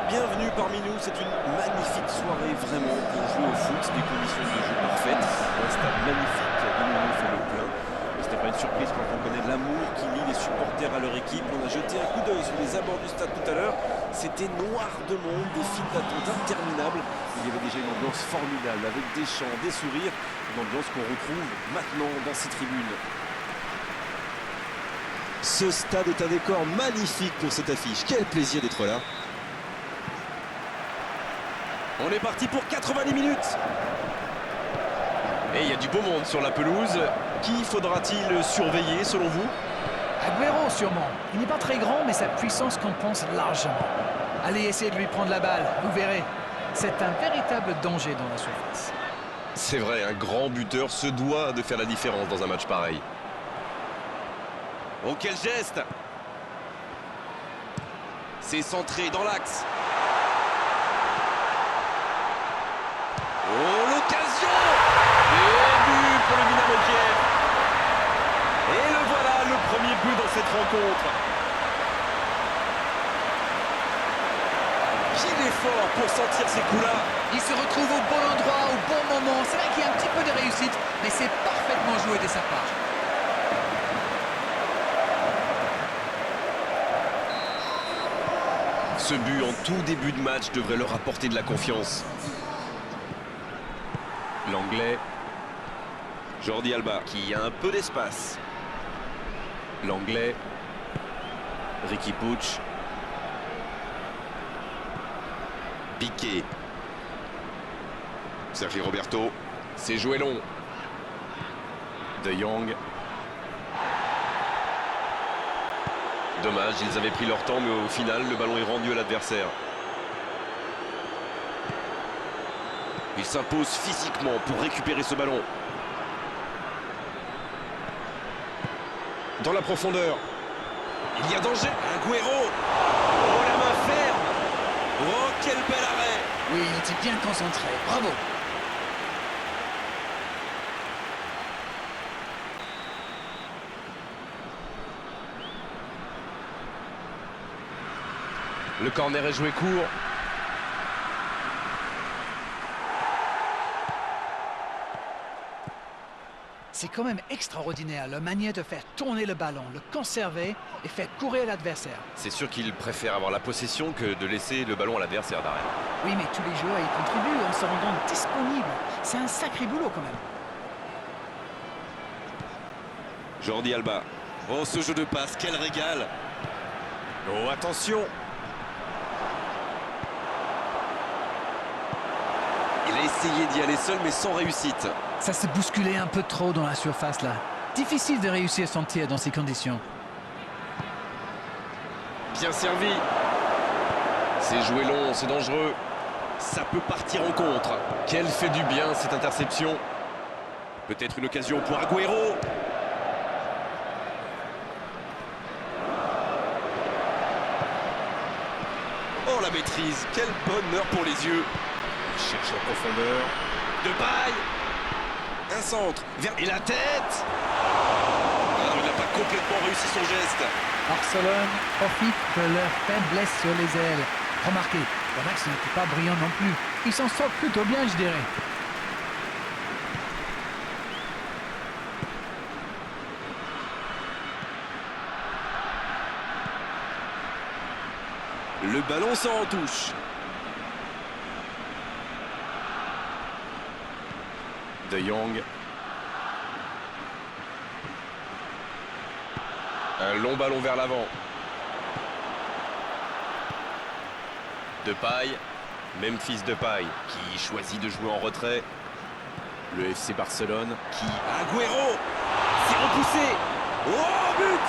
bienvenue parmi nous. C'est une magnifique soirée vraiment pour jouer au foot. Des conditions de jeu parfaites, un stade magnifique dont nous fait le plein. Et ce n'est pas une surprise quand on connaît l'amour qui lie les supporters à leur équipe. On a jeté un coup d'œil sur les abords du stade tout à l'heure. C'était noir de monde, des files d'attente interminables. Il y avait déjà une ambiance formidable avec des chants, des sourires. Une ambiance qu'on retrouve maintenant dans ces tribunes. Ce stade est un décor magnifique pour cette affiche. Quel plaisir d'être là. On est parti pour 90 minutes. Et il y a du beau monde sur la pelouse. Qui faudra-t-il surveiller selon vous? Agüero sûrement. Il n'est pas très grand, mais sa puissance compense largement. Allez, essayez de lui prendre la balle, vous verrez. C'est un véritable danger dans la surface. C'est vrai, un grand buteur se doit de faire la différence dans un match pareil. Oh, quel geste! C'est centré dans l'axe. Oh, l'occasion! Et but pour le Dynamo Kiev. Et le voilà, le premier but dans cette rencontre. Quel effort pour sentir ces coups-là. Il se retrouve au bon endroit, au bon moment. C'est vrai qu'il y a un petit peu de réussite, mais c'est parfaitement joué de sa part. Ce but en tout début de match devrait leur apporter de la confiance. L'Anglais. Jordi Alba. Qui a un peu d'espace. L'Anglais. Riqui Puig. Piqué. Sergio Roberto. C'est joué long. De Jong. Dommage, ils avaient pris leur temps, mais au final, le ballon est rendu à l'adversaire. Il s'impose physiquement pour récupérer ce ballon. Dans la profondeur. Il y a danger. Agüero. Oh, la main ferme. Oh, quel bel arrêt. Oui, il était bien concentré. Bravo. Le corner est joué court. C'est quand même extraordinaire, la manière de faire tourner le ballon, le conserver et faire courir l'adversaire. C'est sûr qu'il préfère avoir la possession que de laisser le ballon à l'adversaire derrière. Oui, mais tous les joueurs y contribuent en se rendant disponibles. C'est un sacré boulot quand même. Jordi Alba. Oh, ce jeu de passe, quel régal. Oh, attention. Il a essayé d'y aller seul, mais sans réussite. Ça se bousculait un peu trop dans la surface là. Difficile de réussir son tir dans ces conditions. Bien servi. C'est joué long, c'est dangereux. Ça peut partir en contre. Quelle fait du bien cette interception. Peut-être une occasion pour Agüero. Oh, la maîtrise. Quel bonheur pour les yeux. Il cherche la profondeur. Depay. Un centre. Et la tête. Ah, il n'a pas complètement réussi son geste. Barcelone profite de leur faiblesse sur les ailes. Remarquez, le match n'était pas brillant non plus. Ils s'en sortent plutôt bien, je dirais. Le ballon sort en touche. De Jong. Un long ballon vers l'avant. Depay. Memphis Depay qui choisit de jouer en retrait. Le FC Barcelone qui... Agüero. C'est repoussé. Oh, but.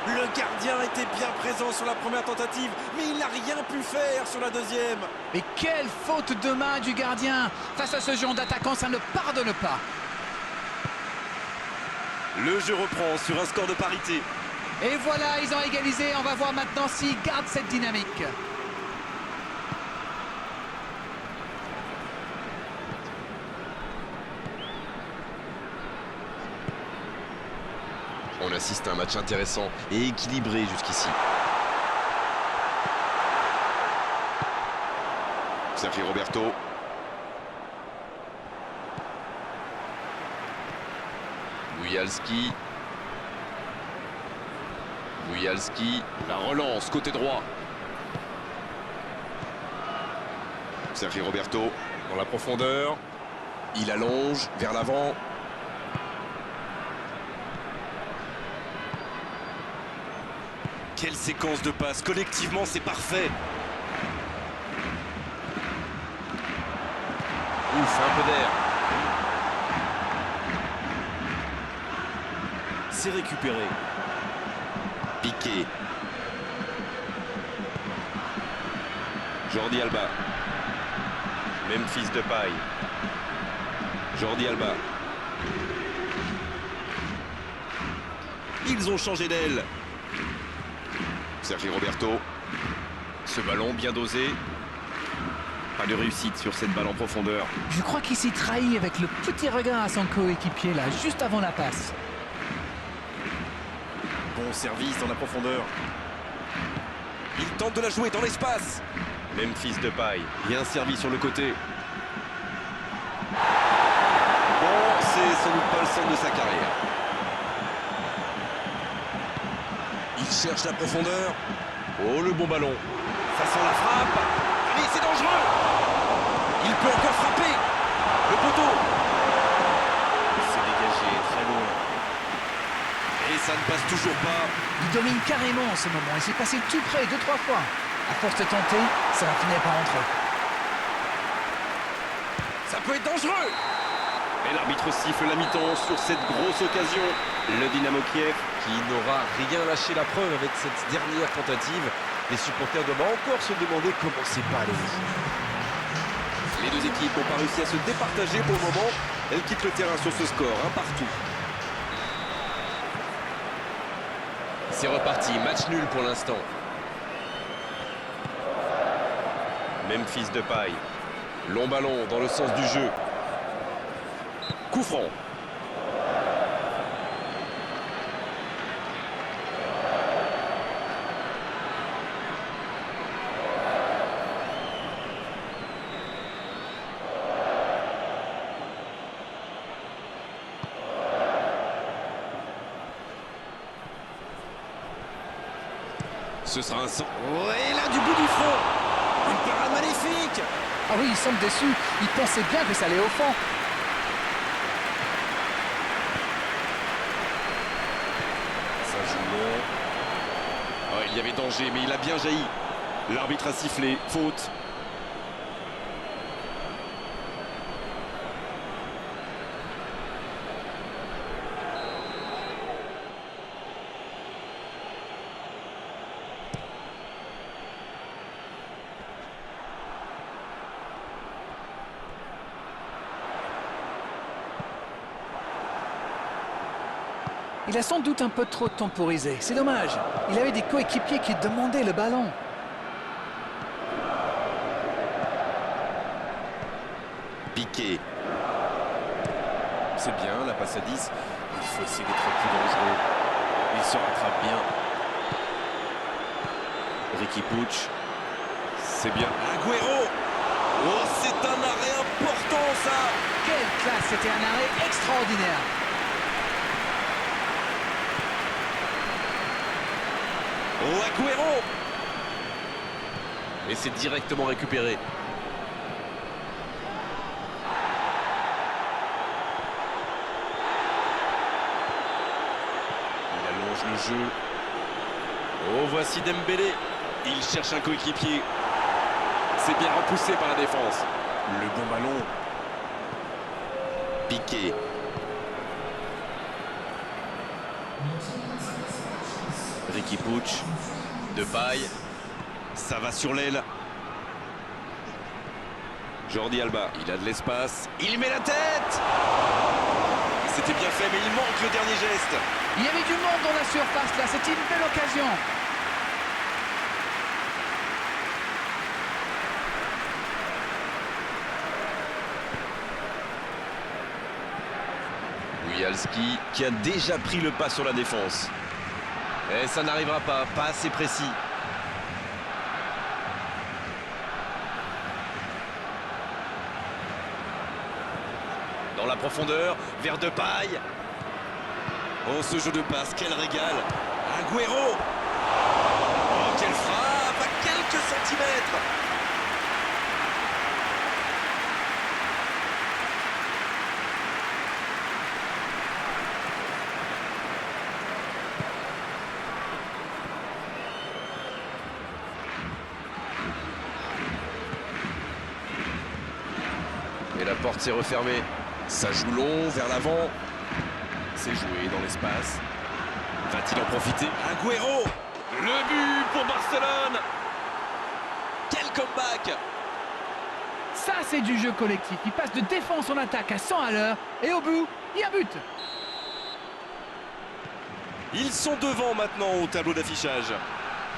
Le gardien était bien présent sur la première tentative, mais il n'a rien pu faire sur la deuxième. Mais quelle faute de main du gardien! Face à ce genre d'attaquant, ça ne pardonne pas. Le jeu reprend sur un score de parité. Et voilà, ils ont égalisé. On va voir maintenant s'ils gardent cette dynamique. On On assiste à un match intéressant et équilibré jusqu'ici. Sergio Roberto. Boujalski. Boujalski. La relance côté droit. Sergio Roberto dans la profondeur. Il allonge vers l'avant. Quelle séquence de passes. Collectivement, c'est parfait. Ouf, un peu d'air. C'est récupéré. Piqué. Jordi Alba. Memphis Depay. Jordi Alba. Ils ont changé d'aile. Sergio Roberto. Ce ballon bien dosé. Pas de réussite sur cette balle en profondeur. Je crois qu'il s'est trahi avec le petit regard à son coéquipier là, juste avant la passe. Bon service dans la profondeur. Il tente de la jouer dans l'espace. Memphis Depay. Bien servi sur le côté. Bon, c'est sans doute pas le centre de sa carrière. Il cherche la profondeur. Oh, le bon ballon. Ça sent la frappe. Allez, c'est dangereux. Il peut encore frapper. Le poteau. C'est dégagé, très loin. Et ça ne passe toujours pas. Il domine carrément en ce moment. Il s'est passé tout près 2-3 fois. À force de tenter, ça va finir par entrer. Ça peut être dangereux. Et l'arbitre siffle la mi-temps sur cette grosse occasion. Le Dynamo Kiev Qui n'aura rien lâché la preuve avec cette dernière tentative. Les supporters doivent encore se demander comment c'est pas allé. Les deux équipes n'ont pas réussi à se départager pour le moment. Elles quittent le terrain sur ce score, un partout. C'est reparti, match nul pour l'instant. Memphis Depay. Long ballon dans le sens du jeu. Coup franc. Ce sera un centre. Ouais, là, du bout du front. Une parade magnifique. Ah oui, il semble déçu. Il pensait bien que ça allait au fond. Ça joue long. Ouais, il y avait danger, mais il a bien jailli. L'arbitre a sifflé. Faute. Il a sans doute un peu trop temporisé. C'est dommage. Il avait des coéquipiers qui demandaient le ballon. Piqué. C'est bien, la passe à 10. Il faut essayer d'être plus dangereux. Il se rattrape bien. Ricky Puig. C'est bien. Agüero. Oh, c'est un arrêt important, ça. Quelle classe! C'était un arrêt extraordinaire. Oh, Agüero. Et c'est directement récupéré. Il allonge le jeu. Oh, voici Dembélé. Il cherche un coéquipier. C'est bien repoussé par la défense. Le bon ballon. Piqué. Ricky Puig. Depay. Ça va sur l'aile. Jordi Alba. Il a de l'espace. Il met la tête. C'était bien fait, mais il manque le dernier geste. Il y avait du monde dans la surface là. C'était une belle occasion. Bialski qui a déjà pris le pas sur la défense. Et ça n'arrivera pas assez précis. Dans la profondeur, vers Depay. Oh, ce jeu de passe, quel régal. Agüero. Oh, quelle frappe à quelques centimètres. Et la porte s'est refermée. Ça joue long, vers l'avant. C'est joué dans l'espace. Va-t-il en profiter? Agüero. Le but pour Barcelone. Quel comeback. Ça, c'est du jeu collectif. Il passe de défense en attaque à 100 à l'heure. Et au bout, il y a but. Ils sont devant maintenant au tableau d'affichage.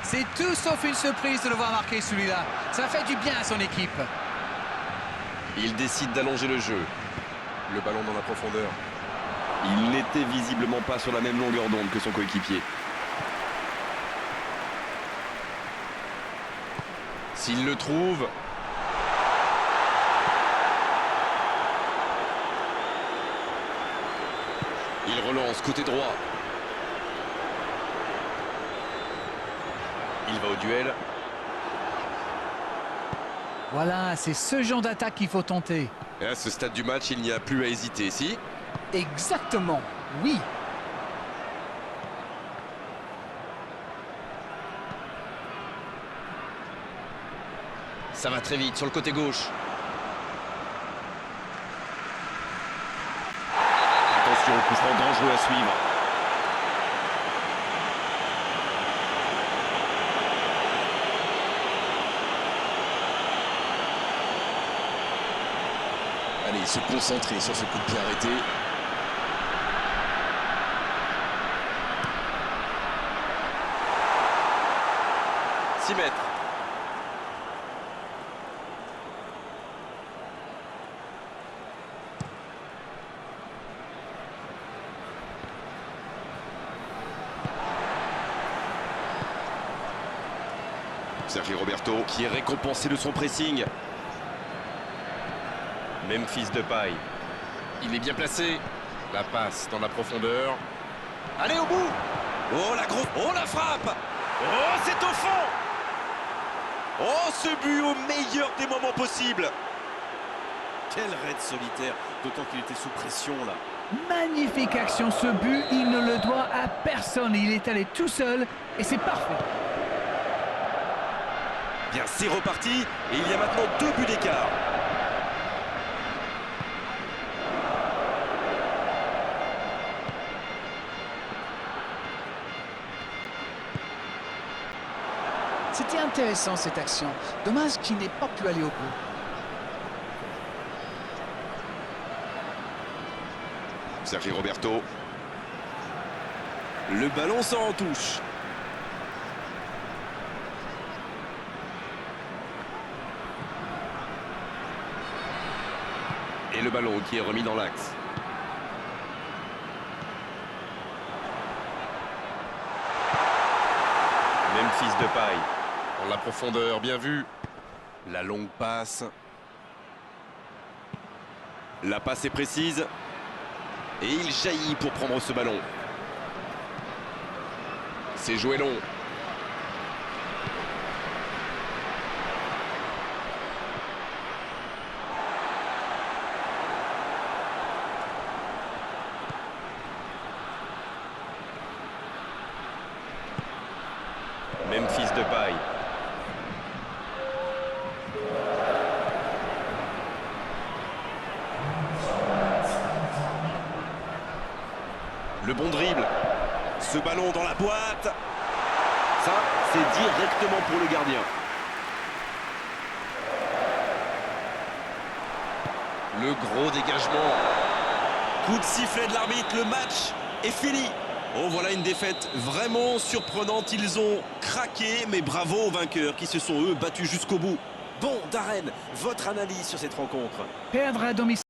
C'est tout sauf une surprise de le voir marquer celui-là. Ça fait du bien à son équipe. Il décide d'allonger le jeu. Le ballon dans la profondeur. Il n'était visiblement pas sur la même longueur d'onde que son coéquipier. S'il le trouve... Il relance côté droit. Il va au duel. Voilà, c'est ce genre d'attaque qu'il faut tenter. Et à ce stade du match, il n'y a plus à hésiter. Si? Exactement, oui. Ça va très vite sur le côté gauche. Attention, coup franc dangereux à suivre. Allez, se concentrer sur ce coup de pied arrêté. Six mètres. Sergio Roberto qui est récompensé de son pressing. Memphis Depay. Il est bien placé. La passe dans la profondeur. Allez au bout. Oh la grosse. Oh la frappe. Oh, c'est au fond. Oh, ce but au meilleur des moments possibles. Quel raid solitaire, d'autant qu'il était sous pression là. Magnifique action, ce but, il ne le doit à personne. Il est allé tout seul et c'est parfait. Bien, c'est reparti. Et il y a maintenant 2 buts d'écart. C'était intéressant cette action. Dommage qu'il n'ait pas pu aller au bout. Sergio Roberto. Le ballon sort en touche. Et le ballon qui est remis dans l'axe. Memphis Depay. Dans la profondeur, bien vu. La longue passe. La passe est précise. Et il jaillit pour prendre ce ballon. C'est joué long. Memphis Depay. Le bon dribble. Ce ballon dans la boîte. Ça, c'est directement pour le gardien. Le gros dégagement. Coup de sifflet de l'arbitre, le match est fini. Oh, voilà une défaite vraiment surprenante. Ils ont craqué, mais bravo aux vainqueurs qui se sont, eux, battus jusqu'au bout. Bon, Darren, votre analyse sur cette rencontre? Perdre à domicile.